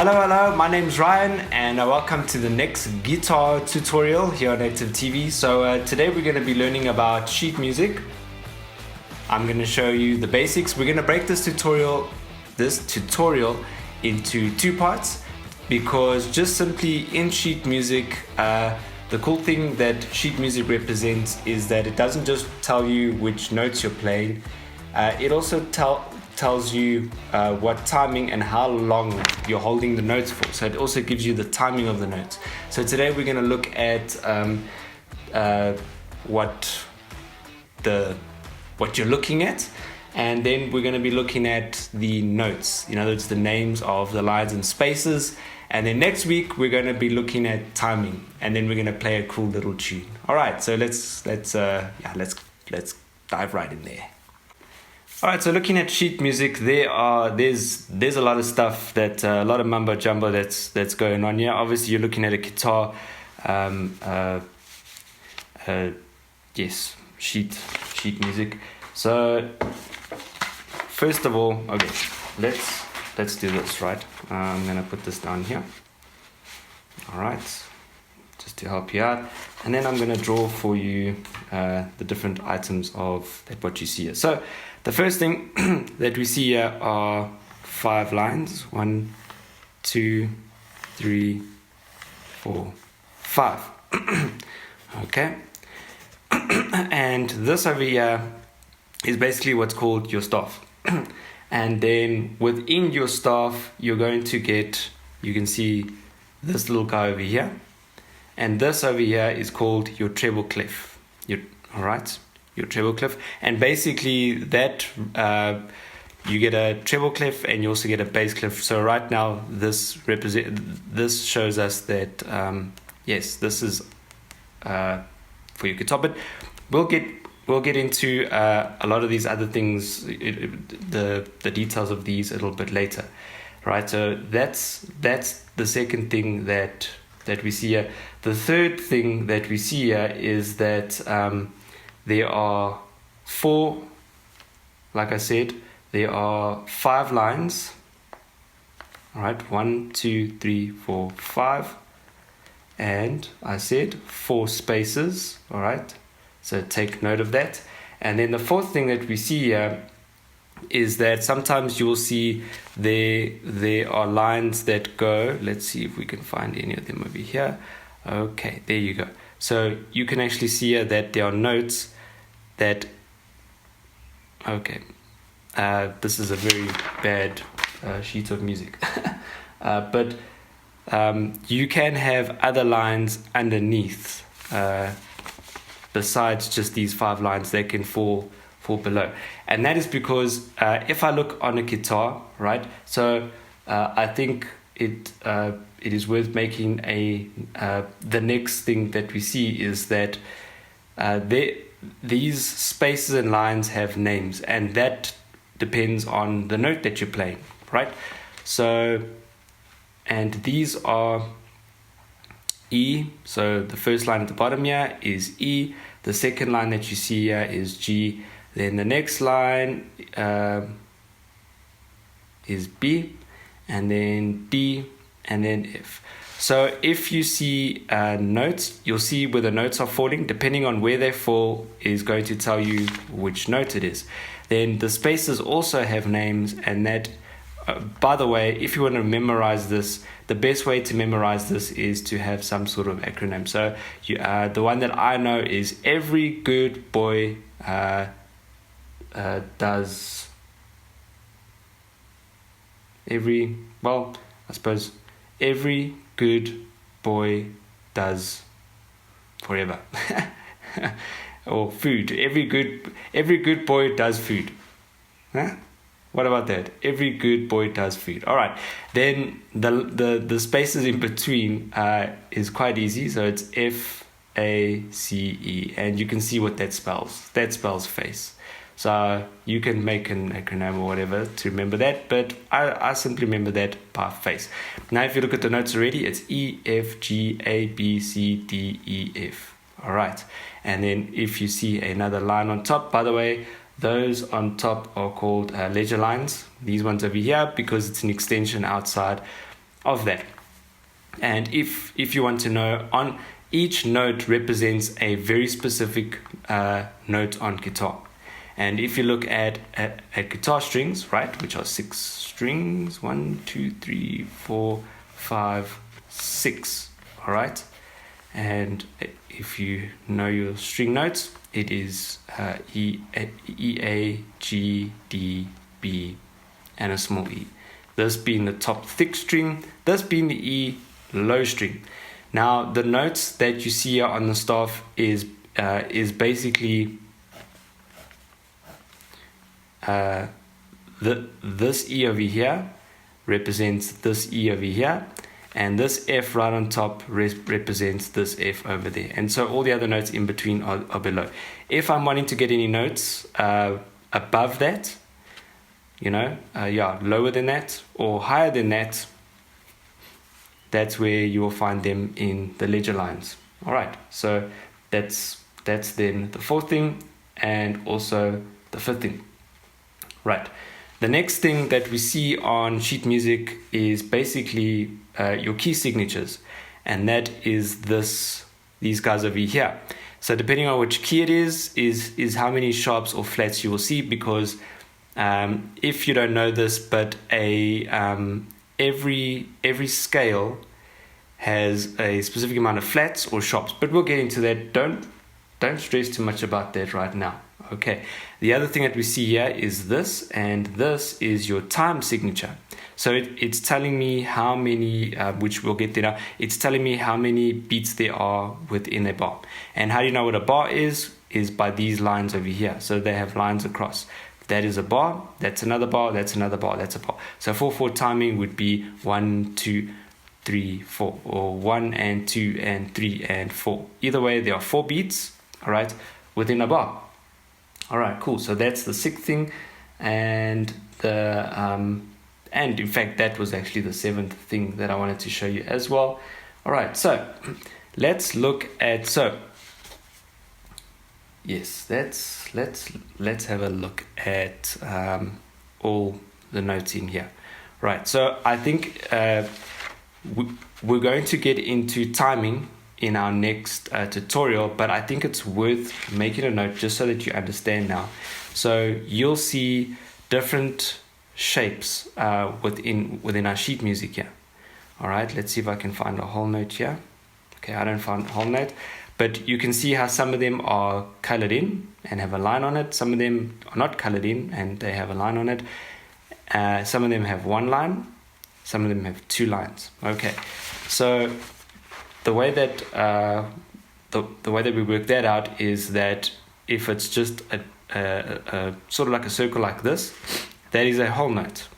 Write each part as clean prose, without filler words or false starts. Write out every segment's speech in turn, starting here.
Hello, my name's Ryan and welcome to the next guitar tutorial here on Native TV. So today we're going to be learning about sheet music. I'm going to show you the basics. We're going to break this tutorial into two parts because just simply in sheet music, the cool thing that sheet music represents is that it doesn't just tell you which notes you're playing, it also tells you what timing and how long you're holding the notes for. So it also gives you the timing of the notes. So today we're going to look at what you're looking at, and then we're going to be looking at the notes. In other words, the names of the lines and spaces. And then next week we're going to be looking at timing, and then we're going to play a cool little tune. All right, so let's dive right in there. All right, so looking at sheet music, there's a lot of stuff a lot of mumbo jumbo that's going on here. Obviously, you're looking at a guitar, yes, sheet music. So first of all, okay, let's do this, right? I'm gonna put this down here. All right, just to help you out, and then I'm gonna draw for you the different items of what you see here. So the first thing that we see here are 5 lines. 1, 2, 3, 4, 5. Okay. And this over here is basically what's called your staff. And then within your staff, you're going to get, you can see this little guy over here. And this over here is called your treble clef. All right. Your treble clef, and basically that you get a treble clef and you also get a bass clef. So right now this shows us that yes, this is for your guitar, but we'll get into a lot of these other things, the details of these a little bit later, right? So that's the second thing that we see here. The third thing that we see here is that there are 4, like I said, there are 5 lines. All right, 1, 2, 3, 4, 5. And I said 4 spaces. All right, so take note of that. And then the fourth thing that we see here is that sometimes you will see there are lines that go. Let's see if we can find any of them over here. Okay, there you go. So you can actually see here that there are notes that, okay, this is a very bad sheet of music. But you can have other lines underneath, besides just these 5 lines that can fall below. And that is because if I look on a guitar, right, so I think it is worth making the next thing that we see is that these spaces and lines have names, and that depends on the note that you're playing, right? So, and these are E. So the first line at the bottom here is E. The second line that you see here is G. Then the next line is B, and then D, and then F. So if you see notes, you'll see where the notes are falling. Depending on where they fall is going to tell you which note it is. Then the spaces also have names, and that, by the way, if you want to memorize this, the best way to memorize this is to have some sort of acronym. So the one that I know is every good boy does every good boy does forever. Or food. Every good boy does food. Huh? What about that? Every good boy does food. All right. Then the spaces in between is quite easy. So it's FACE, and you can see what that spells. That spells face. So you can make an acronym or whatever to remember that, but I simply remember that by face. Now, if you look at the notes already, it's E, F, G, A, B, C, D, E, F. All right. And then if you see another line on top, by the way, those on top are called ledger lines. These ones over here, because it's an extension outside of that. And if you want to know, on each note represents a very specific note on guitar. And if you look at guitar strings, right, which are 6 strings, 1, 2, 3, 4, 5, 6, all right. And if you know your string notes, it is E, A, G, D, B, and a small e. This being the top thick string, this being the E low string. Now the notes that you see here on the staff is basically this E over here represents this E over here, and this F right on top represents this F over there, and so all the other notes in between are below. If I'm wanting to get any notes above that, lower than that or higher than that, that's where you will find them in the ledger lines. All right, so that's then the fourth thing and also the fifth thing. Right, the next thing that we see on sheet music is basically your key signatures, and that is these guys over here. So depending on which key it is how many sharps or flats you will see, because if you don't know this, but every scale has a specific amount of flats or sharps, but we'll get into that. Don't stress too much about that right now. Okay, the other thing that we see here is this, and this is your time signature. So it's telling me how many, which we'll get there now, it's telling me how many beats there are within a bar. And how do you know what a bar is by these lines over here. So they have lines across. That is a bar, that's another bar, that's another bar, that's a bar. So 4/4 timing would be 1, 2, 3, 4, or 1 and 2 and 3 and 4. Either way, there are 4 beats, all right, within a bar. All right, cool. So that's the sixth thing, and and in fact that was actually the seventh thing that I wanted to show you as well. All right, so let's look at let's have a look at all the notes in here. Right, so I think we're going to get into timing in our next tutorial, but I think it's worth making a note just so that you understand now. So you'll see different shapes within our sheet music here. All right, let's see if I can find a whole note here. Okay, I don't find a whole note, but you can see how some of them are colored in and have a line on it. Some of them are not colored in and they have a line on it. Some of them have one line, some of them have 2 lines. Okay, so the way that the way that we work that out is that if it's just a sort of like a circle like this, that is a whole note.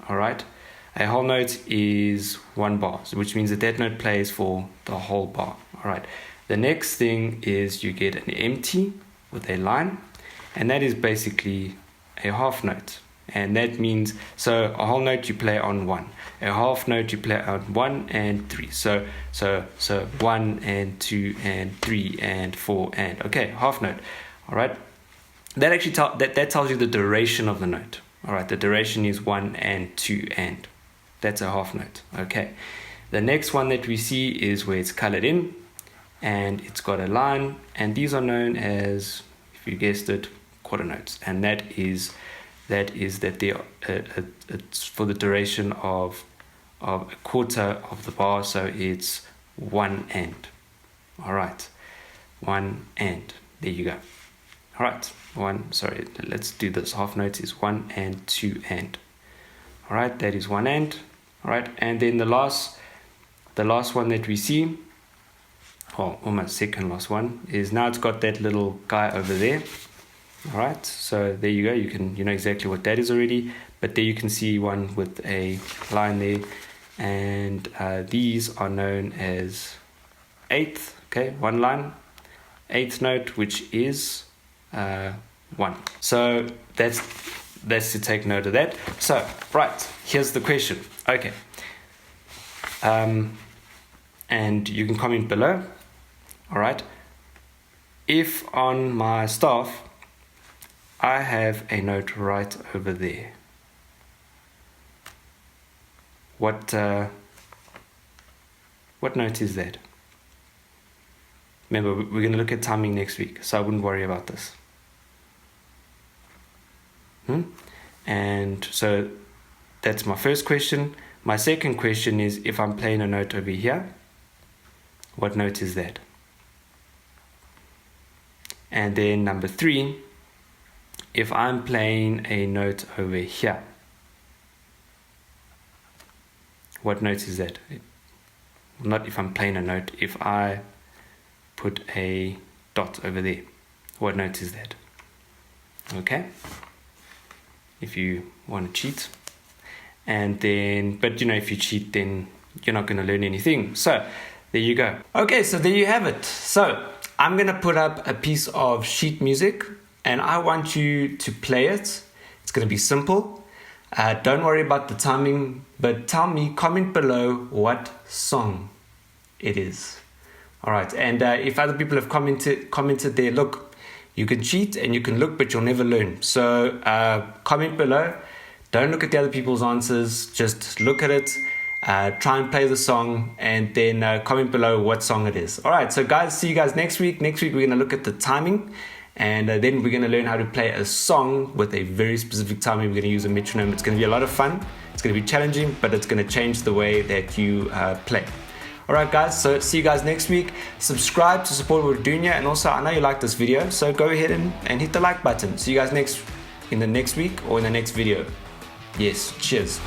All right, a whole note is 1 bar, which means that note plays for the whole bar. All right, the next thing is you get an empty with a line, and that is basically a half note. And that means, so a whole note you play on 1, a half note you play on 1 and 3. So 1 and 2 and 3 and 4 and okay, half note. All right, that actually that tells you the duration of the note. All right, the duration is 1 and 2 and that's a half note. Okay, the next one that we see is where it's colored in and it's got a line, and these are known as, if you guessed it, quarter notes, and that is that they are it's for the duration of a quarter of the bar, so it's 1 and. All right, 1 and, there you go. All right, let's do this. Half note is 1 and 2 and. All right, that is 1 and. All right, and then the last one that we see, or almost second last one, is now it's got that little guy over there. All right, so there you go. You know exactly what that is already, but there you can see one with a line there, and these are known as eighth. Okay, 1 line, 8th note, which is 1. So that's to take note of that. So right, here's the question. Okay, and you can comment below. All right, if on my staff I have a note right over there, what What note is that? Remember, we're going to look at timing next week, so I wouldn't worry about this. And so that's my first question. My second question is, if I'm playing a note over here, what note is that? And then number 3, if I'm playing a note over here, what note is that? Not if I'm playing a note, if I put a dot over there, what note is that? Okay, if you want to cheat. And then, but you know, if you cheat, then you're not going to learn anything. So there you go. Okay, so there you have it. So I'm going to put up a piece of sheet music and I want you to play it. It's going to be simple. Don't worry about the timing, but tell me, comment below what song it is. All right, and if other people have commented there, look, you can cheat and you can look, but you'll never learn. So comment below. Don't look at the other people's answers. Just look at it. Try and play the song, and then comment below what song it is. All right, so guys, see you guys next week. Next week, we're going to look at the timing, and then we're going to learn how to play a song with a very specific timing. We're going to use a metronome. It's going to be a lot of fun. It's going to be challenging, but it's going to change the way that you play. All right, guys, so see you guys next week. Subscribe to support what we're doing here, and also I know you like this video, so go ahead and hit the like button. See you guys in the next week or in the next video. Yes, cheers.